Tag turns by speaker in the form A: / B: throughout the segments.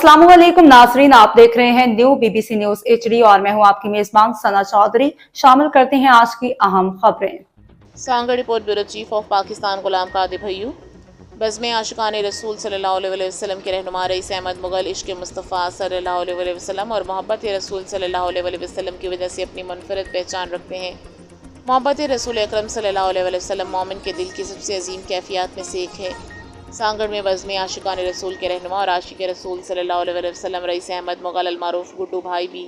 A: अस्सलामुअलैकुम नाजरीन, आप देख रहे हैं न्यू बीबीसी न्यूज HD और मैं हूं आपकी मेजबान सना चौधरी। शामिल करते हैं आज की अहम खबरें।
B: Sanghar report bureau chief of Pakistan Ghulam Qadir Bhayo बज़्म आशिकान रसूल सल्लल्लाहु अलैहि वसल्लम के रहनुमा रईस अहमद मुग़ल इश्क़ मुस्तफ़ा सल्लल्लाहु अलैहि वसल्लम और मोहब्बत रसूल सल्लल्लाहु अलैहि वसल्लम की वजह से अपनी मुनफरद पहचान रखते हैं। मोहब्बत रसूल अकरम सल्लल्लाहु अलैहि वसल्लम मोमिन के दिल की सबसे अजीम कैफियत में से एक है। सांगड़ में बज़्म आशिकान रसूल के रहनुमा और आशिक रसूल सल्लल्लाहु अलैहि वसल्लम रईस अहमद मुग़ल अलमारूफ गुड्डू भाई भी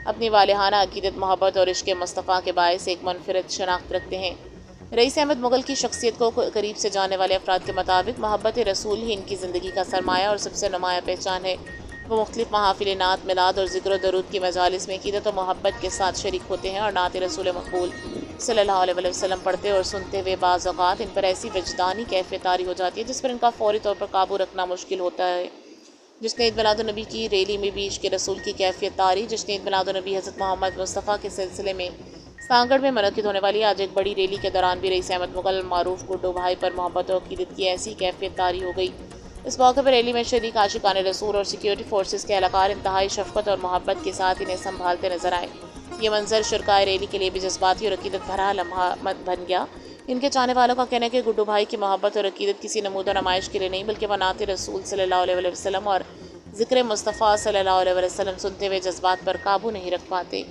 B: अपनी वालिहाना अकीदत मोहब्बत और इश्क़ मुस्तफ़ा के बायस एक मुनफरद शनाख्त रखते हैं। रईस अहमद मुग़ल की शख्सियत को करीब से जानने वाले अफराद के मुताबिक मोहब्बत रसूल ही इनकी ज़िंदगी का सरमाया और सबसे नुमाया पहचान है। वो मुख्तलिफ महाफिल नात मिलाद और ज़िक्र दरूद की मजालिस में अक़ीदत और मोहब्बत के साथ शरीक होते हैं और नात रसूल मकबूल सल्लल्लाहु अलैहि वसल्लम पढ़ते और सुनते हुए बाज़ औक़ात इन पर ऐसी वजदानी कैफ़ियत तारी हो जाती है जिस पर इनका फ़ौरी तौर पर काबू रखना मुश्किल होता है। जश्न ईद मिलादुन्नबी की रैली में भी इश्क़ रसूल की कैफ़ियत तारी जश्न ईद मिलादुन्नबी हज़रत मोहम्मद मुस्तफ़ा के सिलसिले में सांगड़ में मुनक़िद होने वाली आज एक बड़ी रैली के दौरान भी रईस अहमद मुग़ल मारूफ गुड्डू भाई पर मोहब्बत और अक़ीदत की ऐसी कैफ़ियत तारी हो गई। इस मौके पर रैली में शरीक आशिकान रसूल और सिक्योरिटी फोर्सेस के एहलकार इंतहाई शफ़क़त और मोहब्बत के साथ इन्हें संभालते नजर आए। ये मंजर शुरकाए रैली के लिए भी जज्बाती और अक़ीदत भरा लम्हा बन गया। इनके चाहने वालों का कहना है कि गुड्डू भाई की मोहब्बत और अक़ीदत किसी नमूद नुमाइश के लिए नहीं बल्कि वह नात रसूल सल्लल्लाहु अलैहि वसल्लम और ज़िक्र मुस्तफ़ा सल्लल्लाहु अलैहि वसल्लम सुनते हुए जज्बात पर काबू नहीं रख पाते।